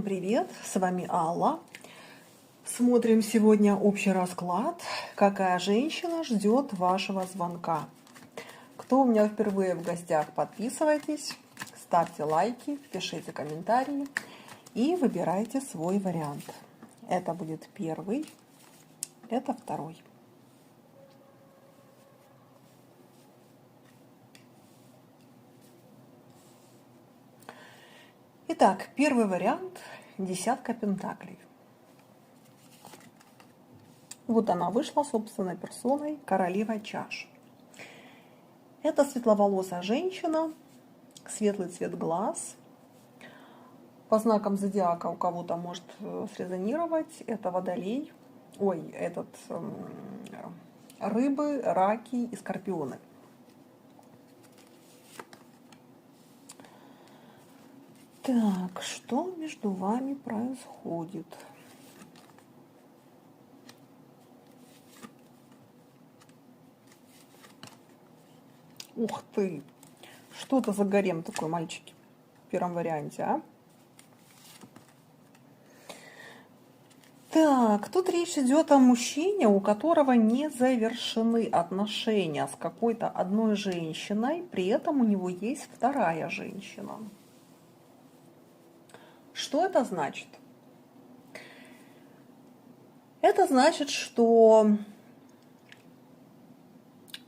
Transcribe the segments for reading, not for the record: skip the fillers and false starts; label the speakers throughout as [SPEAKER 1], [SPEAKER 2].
[SPEAKER 1] Привет, с вами Алла. Смотрим сегодня общий расклад. Какая женщина ждет вашего звонка? Кто у меня впервые в гостях, подписывайтесь, ставьте лайки, пишите комментарии и выбирайте свой вариант. Это будет первый, это второй. Итак, первый вариант – десятка пентаклей. Вот она вышла собственной персоной, королева чаш. Это светловолосая женщина, светлый цвет глаз. По знакам зодиака у кого-то может срезонировать. Это водолей, рыбы, раки и скорпионы. Так, что между вами происходит? Ух ты! Что это за гарем такой, мальчики, в первом варианте, а? Так, тут речь идет о мужчине, у которого не завершены отношения с какой-то одной женщиной, при этом у него есть вторая женщина. Что это значит? Это значит, что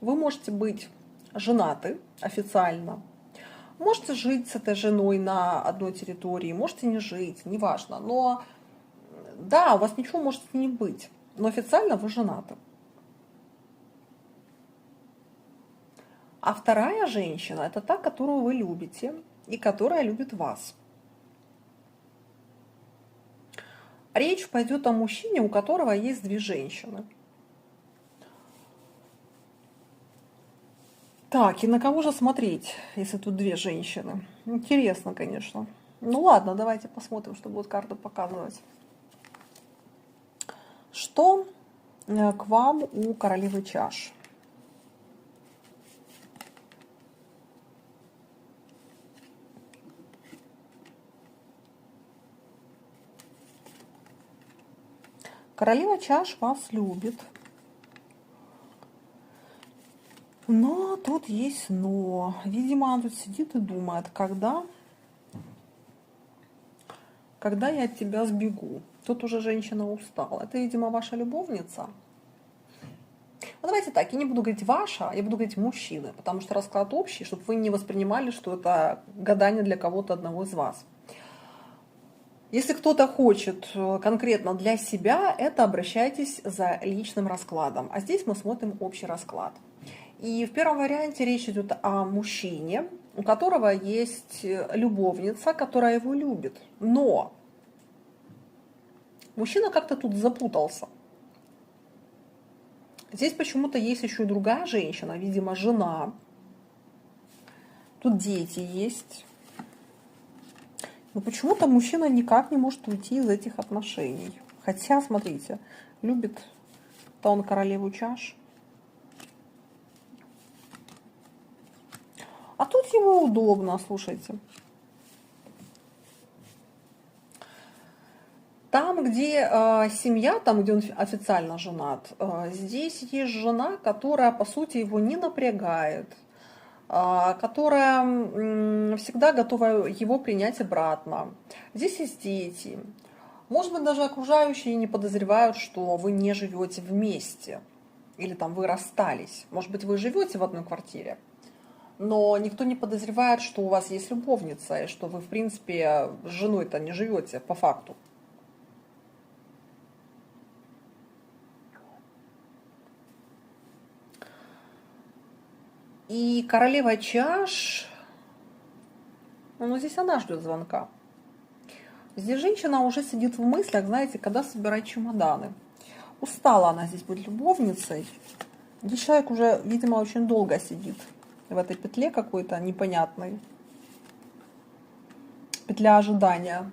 [SPEAKER 1] вы можете быть женаты официально, можете жить с этой женой на одной территории, можете не жить, неважно, но да, у вас ничего может не быть, но официально вы женаты. А вторая женщина – это та, которую вы любите и которая любит вас. Речь пойдет о мужчине, у которого есть две женщины. Так, и на кого же смотреть, если тут две женщины? Интересно, конечно. Ну ладно, давайте посмотрим, что будут карты показывать. Что к вам у королевы чаш? Королева чаш вас любит. Но тут есть но. Видимо, она тут сидит и думает, когда я от тебя сбегу. Тут уже женщина устала. Это, видимо, ваша любовница. Ну, давайте так, я не буду говорить ваша, я буду говорить мужчины, потому что расклад общий, чтобы вы не воспринимали, что это гадание для кого-то одного из вас. Если кто-то хочет конкретно для себя, это обращайтесь за личным раскладом. А здесь мы смотрим общий расклад. И в первом варианте речь идет о мужчине, у которого есть любовница, которая его любит. Но мужчина как-то тут запутался. Здесь почему-то есть еще и другая женщина, видимо, жена. Тут дети есть. Но почему-то мужчина никак не может уйти из этих отношений. Хотя, смотрите, любит-то он королеву чаш. А тут ему удобно, слушайте. Там, где семья, там, где он официально женат, здесь есть жена, которая, по сути, его не напрягает, которая всегда готова его принять обратно. Здесь есть дети. Может быть, даже окружающие не подозревают, что вы не живете вместе. Или там вы расстались. Может быть, вы живете в одной квартире. Но никто не подозревает, что у вас есть любовница, и что вы, в принципе, с женой-то не живете по факту. И королева чаш, ну здесь она ждет звонка. Здесь женщина уже сидит в мыслях, знаете, когда собирать чемоданы. Устала она здесь быть любовницей. Здесь человек уже, видимо, очень долго сидит в этой петле какой-то непонятной. Петля ожидания.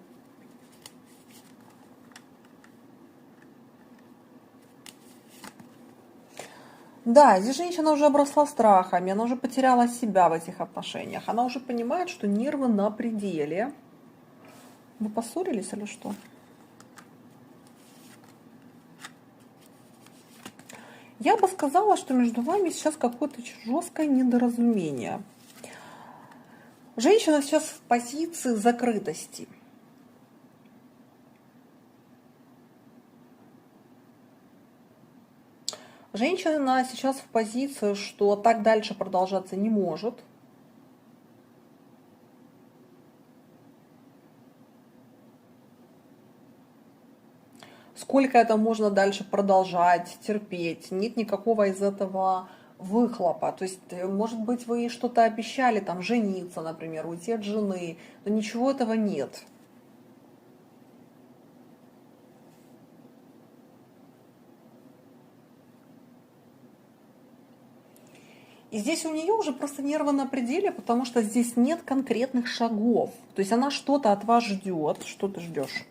[SPEAKER 1] Да, здесь женщина уже обросла страхами, она уже потеряла себя в этих отношениях. Она уже понимает, что нервы на пределе. Вы поссорились или что? Я бы сказала, что между вами сейчас какое-то жесткое недоразумение. Женщина сейчас в позиции закрытости. Женщина сейчас в позиции, что так дальше продолжаться не может. Сколько это можно дальше продолжать, терпеть? Нет никакого из этого выхлопа. То есть, может быть, вы что-то обещали, там, жениться, например, уйти от жены, но ничего этого нет. И здесь у нее уже просто нервы на пределе, потому что здесь нет конкретных шагов. То есть она что-то от вас ждет. Что ты ждешь?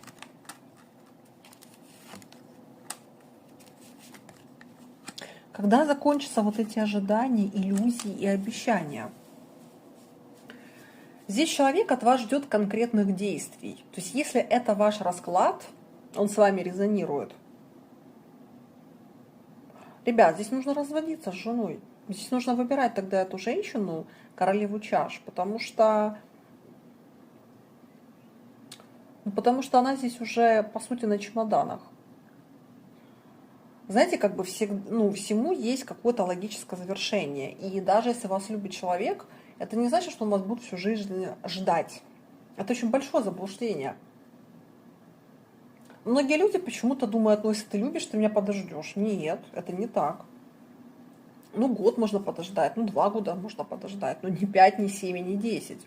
[SPEAKER 1] Когда закончатся вот эти ожидания, иллюзии и обещания? Здесь человек от вас ждет конкретных действий. То есть если это ваш расклад, он с вами резонирует. Ребят, здесь нужно разводиться с женой. Здесь нужно выбирать тогда эту женщину, королеву чаш, потому что она здесь уже, по сути, на чемоданах. Знаете, как бы всему есть какое-то логическое завершение. И даже если вас любит человек, это не значит, что он вас будет всю жизнь ждать. Это очень большое заблуждение. Многие люди почему-то думают, ну если ты любишь, ты меня подождешь. Нет, это не так. Ну, год можно подождать, 2 года можно подождать, но не 5, не 7, не 10.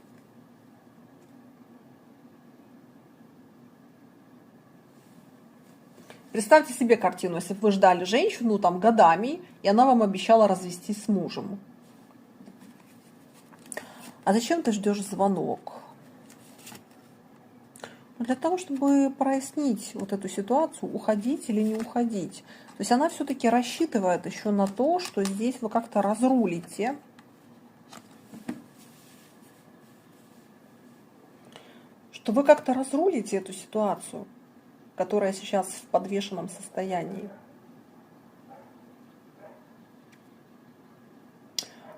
[SPEAKER 1] Представьте себе картину, если бы вы ждали женщину там годами, и она вам обещала развестись с мужем. А зачем ты ждешь звонок? Для того, чтобы прояснить вот эту ситуацию, уходить или не уходить. То есть она все-таки рассчитывает еще на то, что здесь вы как-то разрулите. Что вы как-то разрулите эту ситуацию, которая сейчас в подвешенном состоянии.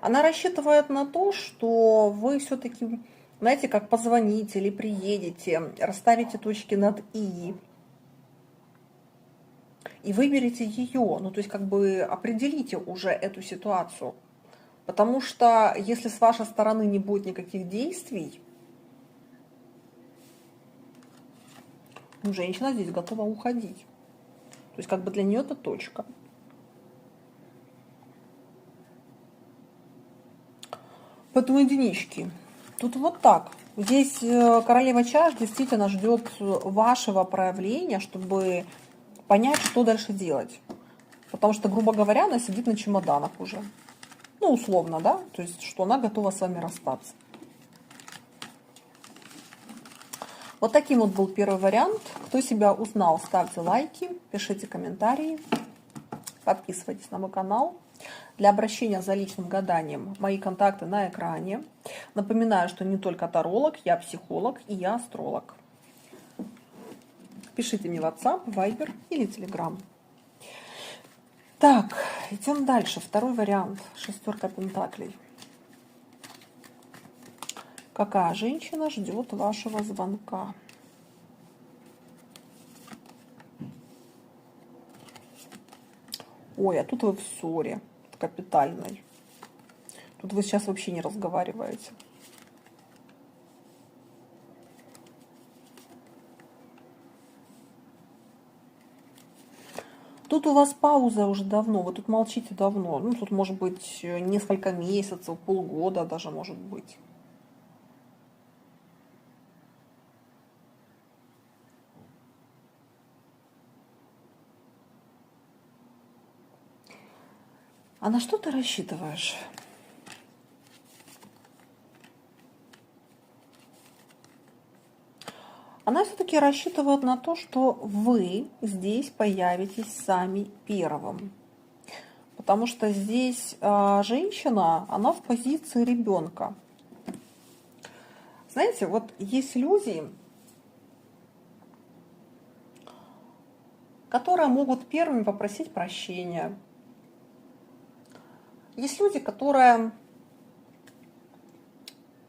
[SPEAKER 1] Она рассчитывает на то, что вы все-таки, знаете, как позвоните или приедете, расставите точки над «и», и выберете ее, то есть как бы определите уже эту ситуацию. Потому что если с вашей стороны не будет никаких действий, женщина здесь готова уходить. То есть как бы для нее это точка. Поэтому единички. Тут вот так. Здесь королева чаш действительно ждет вашего проявления, чтобы понять, что дальше делать. Потому что, грубо говоря, она сидит на чемоданах уже. Условно, да? То есть, что она готова с вами расстаться. Вот таким вот был первый вариант. Кто себя узнал, ставьте лайки, пишите комментарии, подписывайтесь на мой канал. Для обращения за личным гаданием мои контакты на экране. Напоминаю, что не только таролог, я психолог и я астролог. Пишите мне в WhatsApp, Viber или Telegram. Так, идем дальше. Второй вариант. Шестерка пентаклей. Какая женщина ждет вашего звонка? Ой, а тут вы в ссоре капитальной. Тут вы сейчас вообще не разговариваете. Тут у вас пауза уже давно, вы тут молчите давно. Тут может быть несколько месяцев, полгода даже может быть. А на что ты рассчитываешь? Она все-таки рассчитывает на то, что вы здесь появитесь сами первым. Потому что здесь женщина, она в позиции ребенка. Знаете, вот есть люди, которые могут первыми попросить прощения. Есть люди, которые,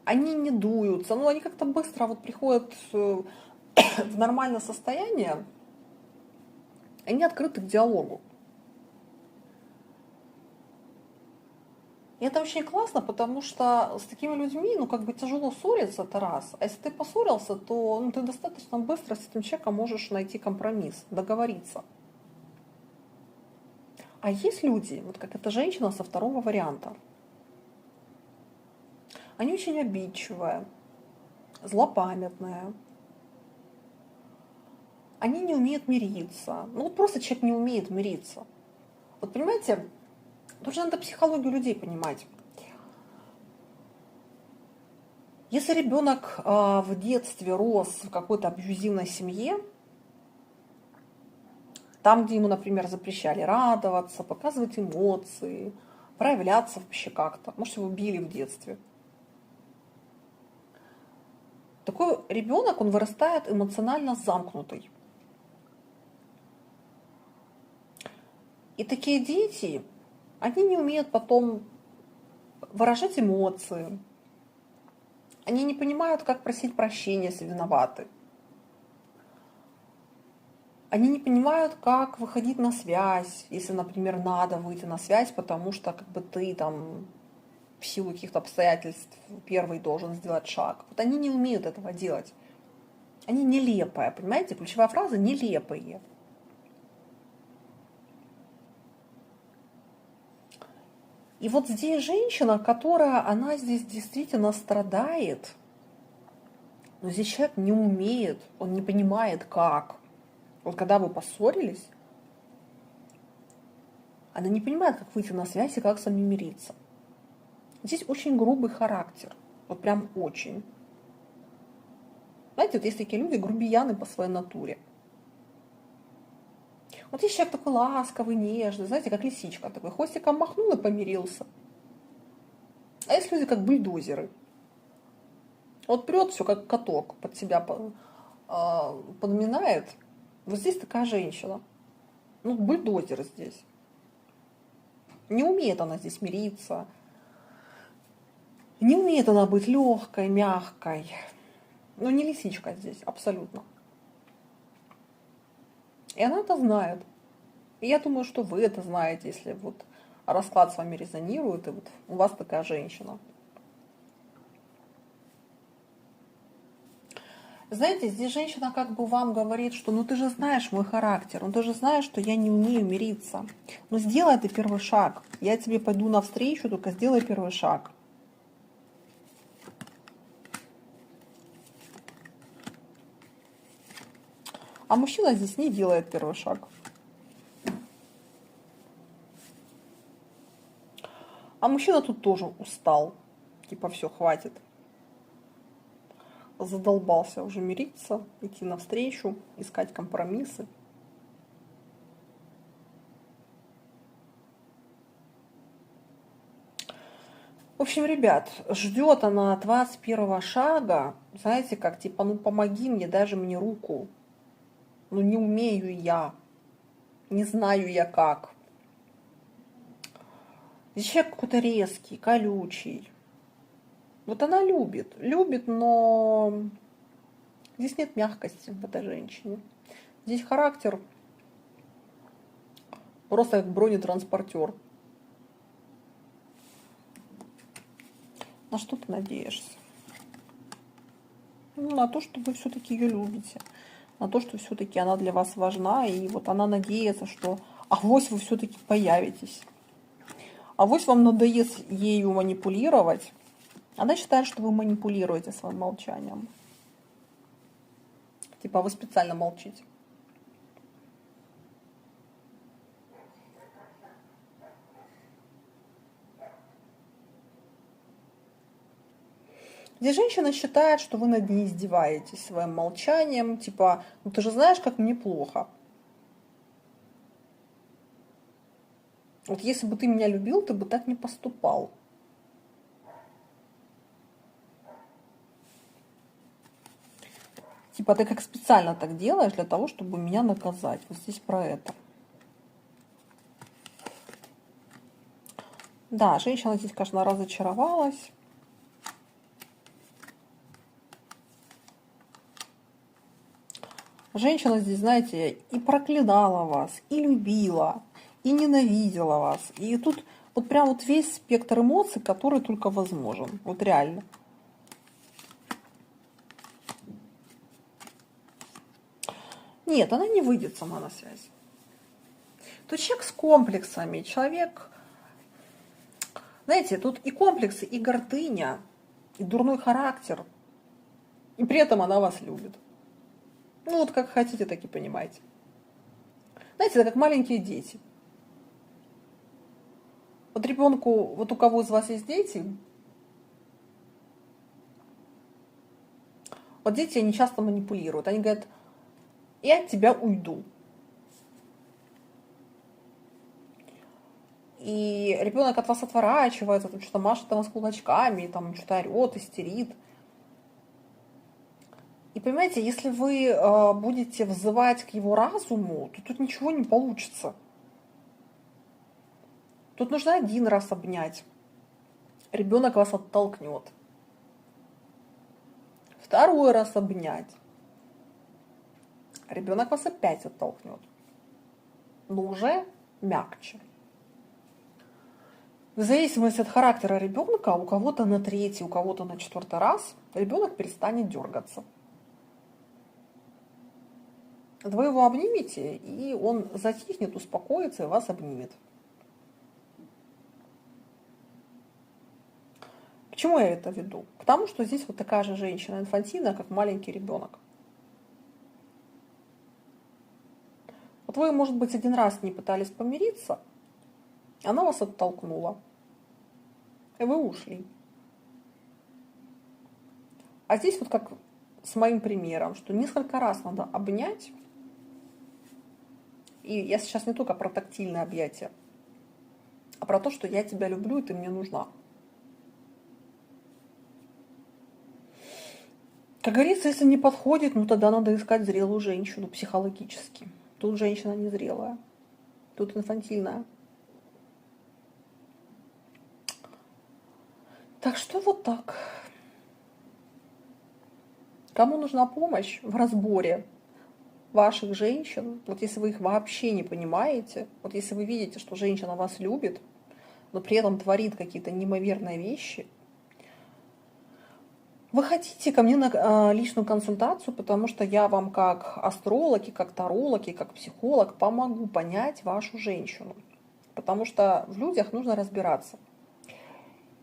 [SPEAKER 1] они не дуются, но они как-то быстро вот приходят в нормальное состояние, они открыты к диалогу. И это очень классно, потому что с такими людьми, ну, как бы тяжело ссориться, это раз. А если ты поссорился, то ты достаточно быстро с этим человеком можешь найти компромисс, договориться. А есть люди, вот как эта женщина со второго варианта. Они очень обидчивые, злопамятные. Они не умеют мириться. Ну, вот просто человек не умеет мириться. Вот понимаете, тут же надо психологию людей понимать. Если ребенок в детстве рос в какой-то абьюзивной семье, там, где ему, например, запрещали радоваться, показывать эмоции, проявляться вообще как-то, может, его били в детстве. Такой ребенок, он вырастает эмоционально замкнутый. И такие дети, они не умеют потом выражать эмоции. Они не понимают, как просить прощения, если виноваты. Они не понимают, как выходить на связь, если, например, надо выйти на связь, потому что как бы ты там в силу каких-то обстоятельств первый должен сделать шаг. Вот они не умеют этого делать. Они нелепые, понимаете? Ключевая фраза – нелепые. И вот здесь женщина, она здесь действительно страдает, но здесь человек не умеет, он не понимает, как. Вот когда вы поссорились, она не понимает, как выйти на связь и как с вами мириться. Здесь очень грубый характер, вот прям очень. Знаете, вот есть такие люди, грубияны по своей натуре. Вот есть человек такой ласковый, нежный, знаете, как лисичка такой, хвостиком махнул и помирился. А есть люди, как бульдозеры. Вот прет все, как каток, под себя подминает. Вот здесь такая женщина. Ну, бульдозер здесь. Не умеет она здесь мириться. Не умеет она быть легкой, мягкой. Ну, не лисичка здесь, абсолютно. И она это знает. И я думаю, что вы это знаете, если вот расклад с вами резонирует, и вот у вас такая женщина. Знаете, здесь женщина как бы вам говорит, что ну ты же знаешь мой характер, ну ты же знаешь, что я не умею мириться. Ну сделай ты первый шаг. Я тебе пойду навстречу, только сделай первый шаг. А мужчина здесь не делает первый шаг. А мужчина тут тоже устал. Типа все, хватит. Задолбался уже мириться, идти навстречу, искать компромиссы. В общем, ребят, ждет она от вас первого шага, знаете, как типа, ну помоги мне, даже мне руку. Ну не умею я, не знаю я как. Здесь человек какой-то резкий, колючий. Вот она любит, но здесь нет мягкости в этой женщине. Здесь характер просто как бронетранспортер. На что ты надеешься? Ну, на то, что вы все-таки ее любите. На то, что все-таки она для вас важна. И вот она надеется, что авось вы все-таки появитесь. Авось вам надоест ею манипулировать. Она считает, что вы манипулируете своим молчанием. Типа вы специально молчите. Здесь женщина считает, что вы над ней издеваетесь своим молчанием. Типа, ну ты же знаешь, как мне плохо. Вот если бы ты меня любил, ты бы так не поступал. Типа ты как специально так делаешь для того, чтобы меня наказать. Вот здесь про это. Да, женщина здесь, конечно, разочаровалась. Женщина здесь, знаете, и проклинала вас, и любила, и ненавидела вас. И тут вот прям вот весь спектр эмоций, который только возможен. Вот реально. Нет, она не выйдет сама на связь. Тут человек с комплексами, человек, знаете, тут и комплексы, и гордыня, и дурной характер. И при этом она вас любит. Ну вот как хотите, так и понимаете. Знаете, это как маленькие дети. Вот ребенку, вот у кого из вас есть дети, вот дети, они часто манипулируют. Они говорят, я от тебя уйду. И ребенок от вас отворачивается, там что-то машет там с кулачками, там что-то орет, истерит. И понимаете, если вы будете взывать к его разуму, то тут ничего не получится. Тут нужно один раз обнять. Ребенок вас оттолкнет. Второй раз обнять. Ребенок вас опять оттолкнет. Но уже мягче. В зависимости от характера ребенка, у кого-то на третий, у кого-то на четвертый раз ребенок перестанет дергаться. Вы его обнимете, и он затихнет, успокоится и вас обнимет. К чему я это веду? К тому, что здесь вот такая же женщина инфантильная, как маленький ребенок. Вот вы, может быть, один раз не пытались помириться, она вас оттолкнула, и вы ушли. А здесь вот как с моим примером, что несколько раз надо обнять. И я сейчас не только про тактильное объятие, а про то, что я тебя люблю, и ты мне нужна. Как говорится, если не подходит, ну тогда надо искать зрелую женщину психологически. Тут женщина не зрелая, тут инфантильная. Так что вот так. Кому нужна помощь в разборе ваших женщин, вот если вы их вообще не понимаете, вот если вы видите, что женщина вас любит, но при этом творит какие-то неимоверные вещи, выходите ко мне на личную консультацию, потому что я вам как астролог, и как таролог, и как психолог помогу понять вашу женщину. Потому что в людях нужно разбираться.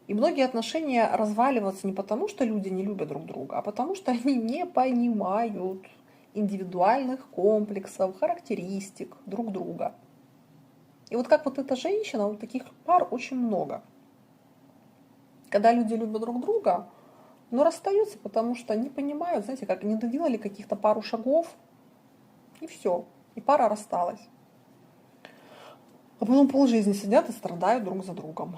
[SPEAKER 1] И многие отношения разваливаются не потому, что люди не любят друг друга, а потому что они не понимают индивидуальных комплексов, характеристик друг друга. И вот как вот эта женщина, вот таких пар очень много. Когда люди любят друг друга, но расстаются, потому что не понимают, знаете, как не доделали каких-то пару шагов, и все, и пара рассталась. А потом полжизни сидят и страдают друг за другом.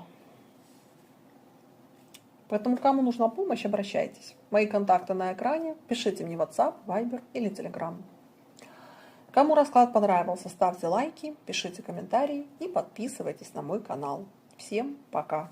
[SPEAKER 1] Поэтому кому нужна помощь, обращайтесь. Мои контакты на экране. Пишите мне в WhatsApp, Viber или Telegram. Кому расклад понравился, ставьте лайки, пишите комментарии и подписывайтесь на мой канал. Всем пока!